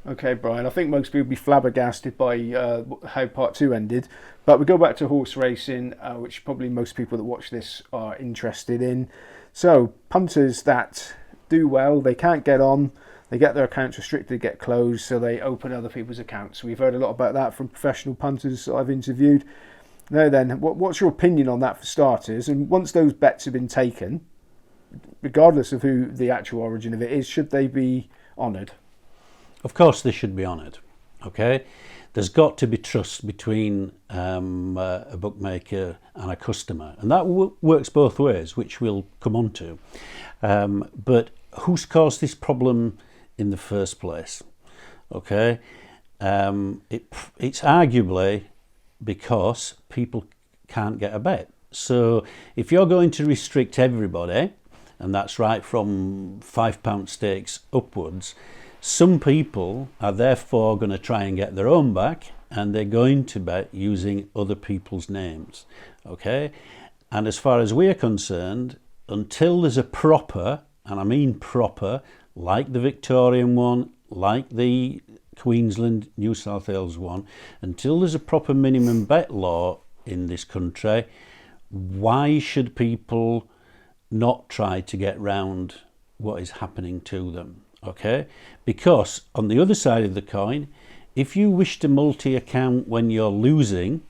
Okay, Brian. I think most people will be flabbergasted by how part two ended. But we go back to horse racing, which probably most people that watch this are interested in. So, punters that do well, they can't get on, they get their accounts restricted, get closed, so they open other people's accounts. We've heard a lot about that from professional punters that I've interviewed. Now, then, what's your opinion on that for starters? And once those bets have been taken, regardless of who the actual origin of it is, should they be honoured? Of course, they should be honoured. Okay, there's got to be trust between a bookmaker and a customer, and that works both ways, which we'll come on to. But who's caused this problem in the first place? Okay, it's arguably because people can't get a bet. So if you're going to restrict everybody, and that's right from £5 stakes upwards, some people are therefore going to try and get their own back, and they're going to bet using other people's names. Okay, and as far as we're concerned, until there's a proper, and I mean proper, like the Victorian one, like the Queensland, New South Wales one, until there's a proper minimum bet law in this country, why should people not try to get round what is happening to them? Okay, because on the other side of the coin, if you wish to multi-account when you're losing,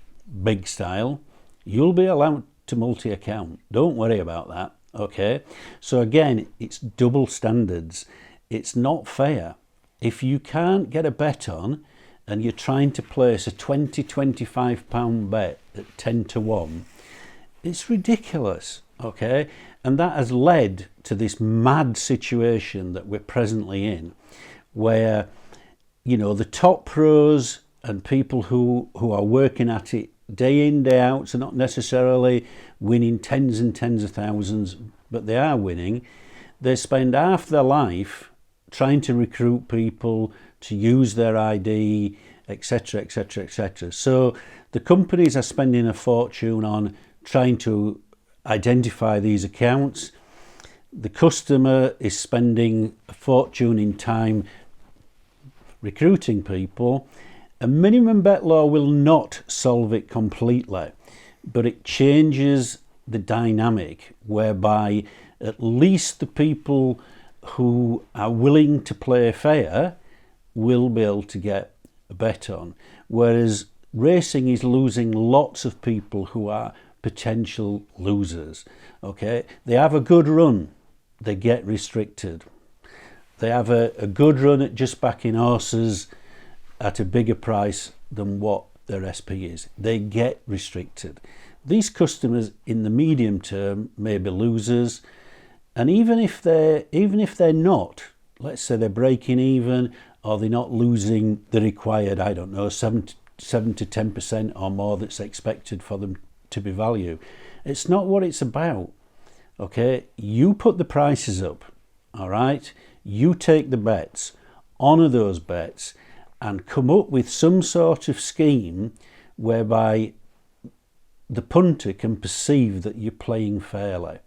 big style, you'll be allowed to multi-account. Don't worry about that. Okay, so again, it's double standards. It's not fair. If you can't get a bet on and you're trying to place a £25 bet at 10 to 1, it's ridiculous. Okay, and that has led to this mad situation that we're presently in, where, you know, the top pros and people who are working at it day in, day out, so not necessarily winning tens and tens of thousands, but they are winning. They spend half their life trying to recruit people to use their ID, etc., etc., etc. So the companies are spending a fortune on trying to identify these accounts. The customer is spending a fortune in time recruiting people. A minimum bet law will not solve it completely, but it changes the dynamic whereby at least the people who are willing to play fair will be able to get a bet on, whereas racing is losing lots of people who are potential losers. Okay, they have a good run, they get restricted. They have a good run at just backing horses at a bigger price than what their SP is, they get restricted. These customers in the medium term may be losers, and even if they're not, let's say they're breaking even, or they're not losing the required, I don't know, 7 to 10% or more that's expected for them to be value. It's not what it's about. Okay, you put the prices up, all right, you take the bets, honor those bets, and come up with some sort of scheme whereby the punter can perceive that you're playing fairly.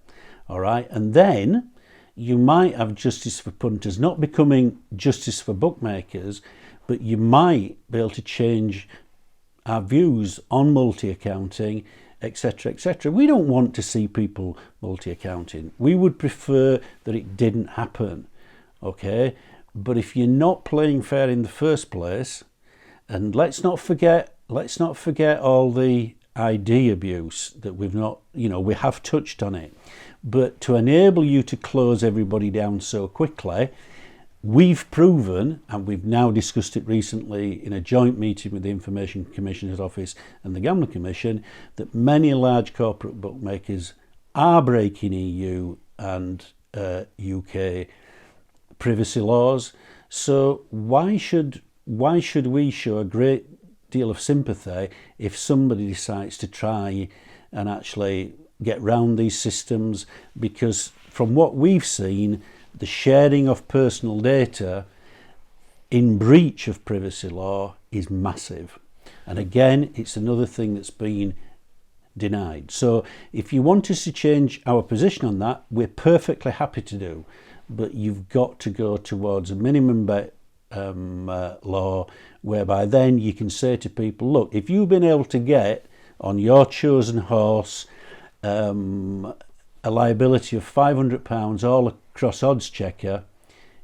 All right, and then you might have Justice for Punters not becoming Justice for Bookmakers, but you might be able to change our views on multi-accounting, etc., etc. We don't want to see people multi-accounting. We would prefer that it didn't happen. Okay, but if you're not playing fair in the first place, and let's not forget all the ID abuse that we've not, we have touched on it, but to enable you to close everybody down so quickly, we've proven, and we've now discussed it recently in a joint meeting with the Information Commissioner's Office and the Gambling Commission, that many large corporate bookmakers are breaking EU and UK privacy laws. So why should we show a great deal of sympathy if somebody decides to try and actually get round these systems? Because from what we've seen, the sharing of personal data in breach of privacy law is massive. And again, it's another thing that's been denied. So if you want us to change our position on that, we're perfectly happy to do. But you've got to go towards a minimum bet law, whereby then you can say to people, look, if you've been able to get on your chosen horse a liability of £500 all across odds checker,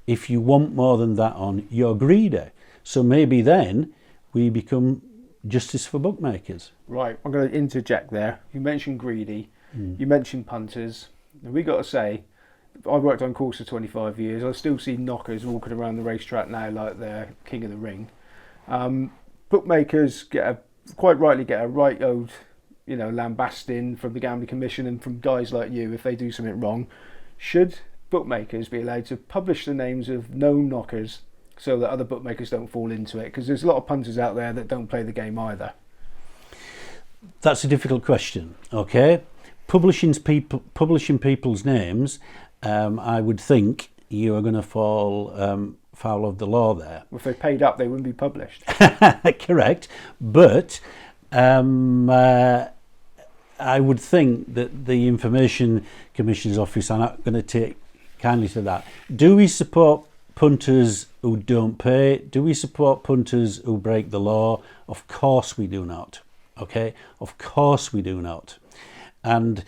if you want more than that on, you're greedy. So maybe then we become Justice for Bookmakers. Right, I'm going to interject there. You mentioned greedy, you mentioned punters, and we got to say, I've worked on course for 25 years. I still see knockers walking around the racetrack now like they're king of the ring. Bookmakers quite rightly get a right old, lambasting from the Gambling Commission and from guys like you if they do something wrong. Should bookmakers be allowed to publish the names of known knockers so that other bookmakers don't fall into it? Because there's a lot of punters out there that don't play the game either. That's a difficult question. Okay, publishing people's names, I would think you are going to fall foul of the law there. If they paid up, they wouldn't be published. Correct, but I would think that the Information Commission's office are not going to take kindly to that. Do we support punters who don't pay? Do we support punters who break the law? Of course we do not. Okay, of course we do not. And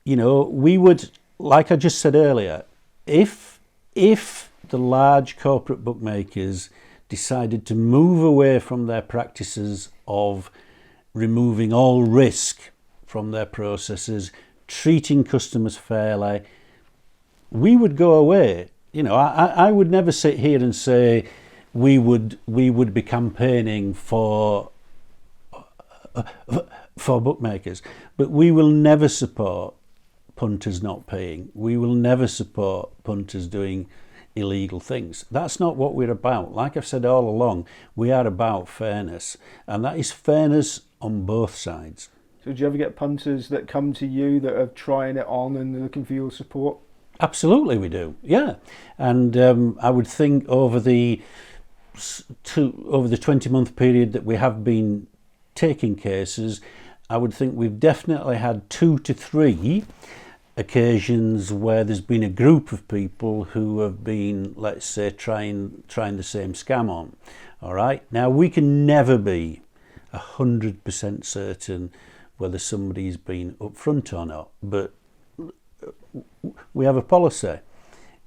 we would, like I just said earlier, if the large corporate bookmakers decided to move away from their practices of removing all risk from their processes, treating customers fairly, we would go away. I would never sit here and say we would be campaigning for bookmakers, but we will never support punters not paying. We will never support punters doing illegal things. That's not what we're about. Like I've said all along, we are about fairness, and that is fairness on both sides. So do you ever get punters that come to you that are trying it on and looking for your support? Absolutely we do, yeah. And I would think over the 20-month period that we have been taking cases, I would think we've definitely had 2 to 3 occasions where there's been a group of people who have been, let's say, trying the same scam on. All right, now we can never be 100% certain whether somebody's been upfront or not, but we have a policy.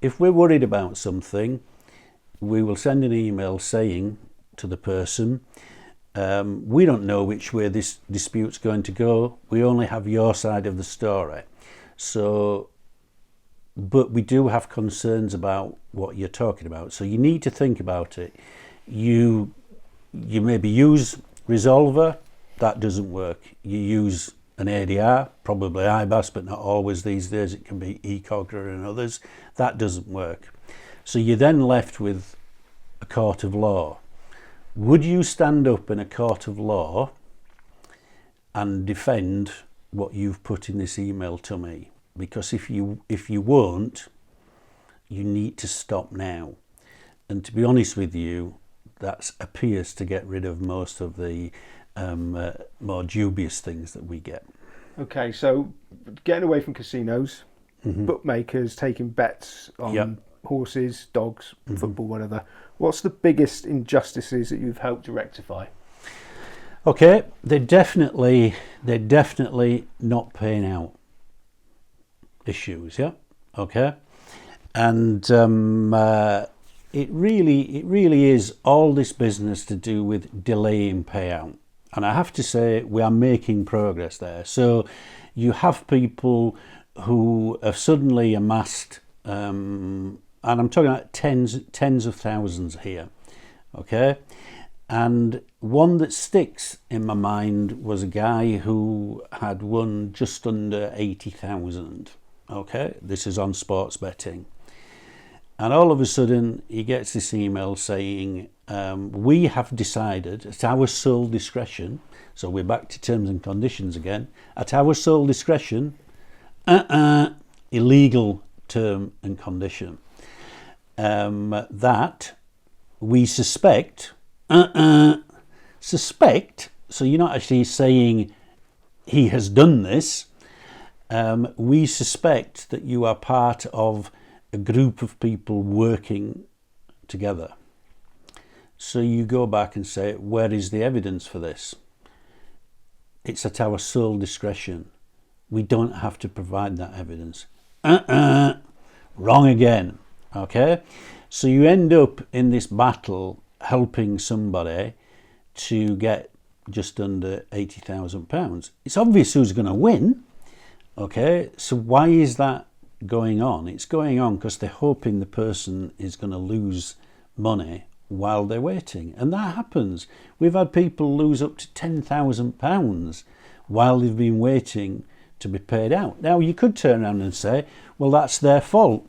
If we're worried about something, we will send an email saying to the person, we don't know which way this dispute's going to go, we only have your side of the story. So, but we do have concerns about what you're talking about. So you need to think about it. You maybe use Resolver, that doesn't work. You use an ADR, probably IBAS, but not always these days. It can be eCogger and others. That doesn't work. So you're then left with a court of law. Would you stand up in a court of law and defend what you've put in this email to me? Because if you won't, you need to stop now. And to be honest with you, that appears to get rid of most of the more dubious things that we get. Okay, so getting away from casinos, bookmakers taking bets on horses, dogs, football, whatever. What's the biggest injustices that you've helped to rectify? Okay, they're definitely not paying out issues, yeah. Okay, and it really is all this business to do with delaying payout. And I have to say, we are making progress there. So you have people who have suddenly amassed, and I'm talking about tens of thousands here, okay? And one that sticks in my mind was a guy who had won just under 80,000, okay? This is on sports betting. And all of a sudden, he gets this email saying, we have decided at our sole discretion, so we're back to terms and conditions again, at our sole discretion, illegal term and condition, that we suspect, so you're not actually saying he has done this, we suspect that you are part of a group of people working together. So you go back and say, where is the evidence for this? It's at our sole discretion. We don't have to provide that evidence. Wrong again. Okay? So you end up in this battle helping somebody to get just under £80,000. It's obvious who's going to win. Okay? So why is that going on? It's going on because they're hoping the person is going to lose money while they're waiting. And that happens. We've had people lose up to £10,000 while they've been waiting to be paid out. Now, you could turn around and say, well, that's their fault.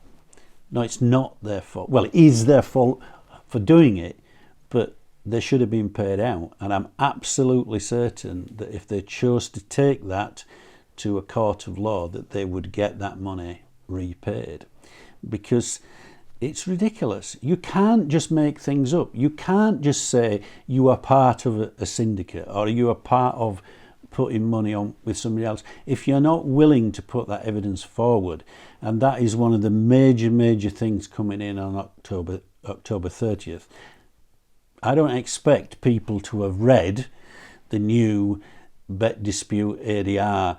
No, it's not their fault. Well, it is their fault for doing it, but they should have been paid out. And I'm absolutely certain that if they chose to take that to a court of law, that they would get that money repaid, because it's ridiculous. You can't just make things up. You can't just say you are part of a syndicate or you are part of putting money on with somebody else if you're not willing to put that evidence forward. And that is one of the major things coming in on October 30th. I don't expect people to have read the new bet dispute ADR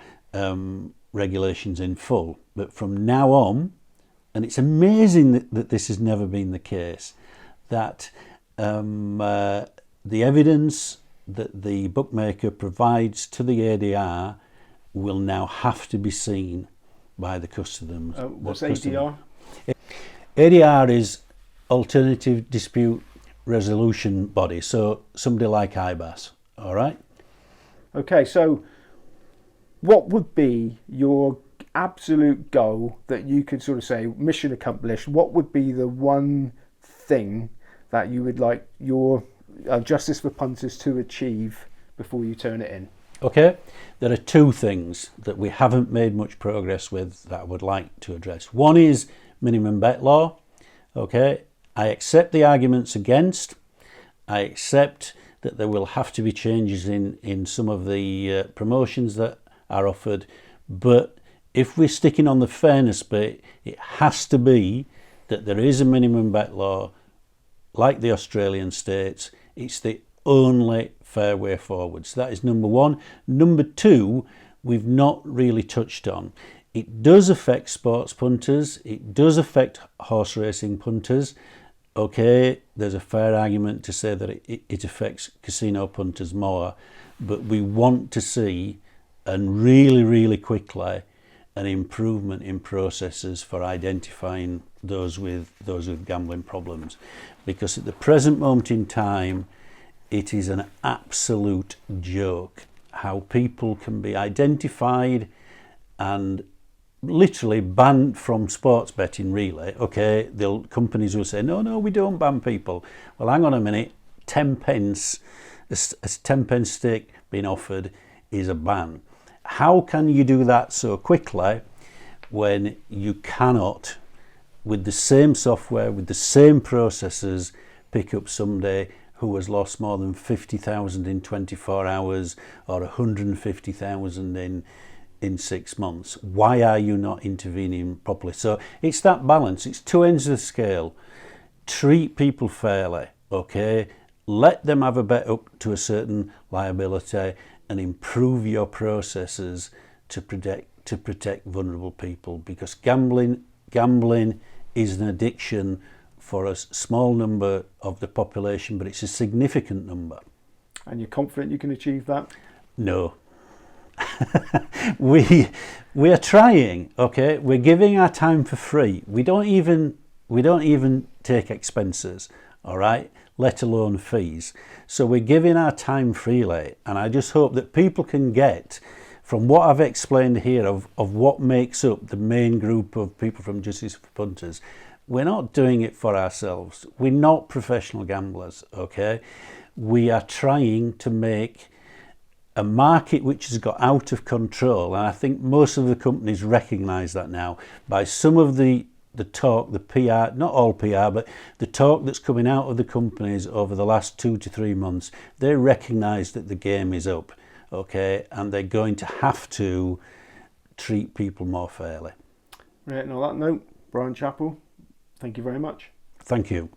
regulations in full, but from now on, and it's amazing that this has never been the case, that the evidence that the bookmaker provides to the ADR will now have to be seen by the customers. What's ADR? ADR is Alternative Dispute Resolution Body, so somebody like IBAS, all right? Okay, so what would be your absolute goal that you could sort of say, mission accomplished? What would be the one thing that you would like your Justice for Punters to achieve before you turn it in? Okay, there are two things that we haven't made much progress with that I would like to address. One is minimum bet law. Okay, I accept the arguments against. I accept that there will have to be changes in some of the promotions that are offered, but if we're sticking on the fairness bit, it has to be that there is a minimum bet law like the Australian states. It's the only fair way forward. So that is number one. Number two, we've not really touched on. It does affect sports punters. It does affect horse racing punters. Okay, there's a fair argument to say that it affects casino punters more, but we want to see, and really quickly, an improvement in processes for identifying those with gambling problems, because at the present moment in time, it is an absolute joke how people can be identified and literally banned from sports betting. Really, okay, companies will say no, we don't ban people. Well, hang on a minute, 10 pence, a 10 pence stake being offered is a ban. How can you do that so quickly when you cannot, with the same software, with the same processes, pick up somebody who has lost more than 50,000 in 24 hours or 150,000 in 6 months? Why are you not intervening properly? So it's that balance. It's two ends of the scale. Treat people fairly, okay? Let them have a bet up to a certain liability, and improve your processes to protect vulnerable people, because gambling is an addiction for a small number of the population, but it's a significant number. And you're confident you can achieve that? No. we are trying, okay? We're giving our time for free. We don't even take expenses, all right? Let alone fees. So we're giving our time freely, and I just hope that people can get from what I've explained here of what makes up the main group of people from Justice for Punters. We're not doing it for ourselves. We're not professional gamblers, okay? We are trying to make a market which has got out of control, and I think most of the companies recognise that now by some of the talk, the PR, not all PR, but the talk that's coming out of the companies over the last 2 to 3 months. They recognise that the game is up, okay, and they're going to have to treat people more fairly. Right, and on that note, Brian Chappell, thank you very much. Thank you.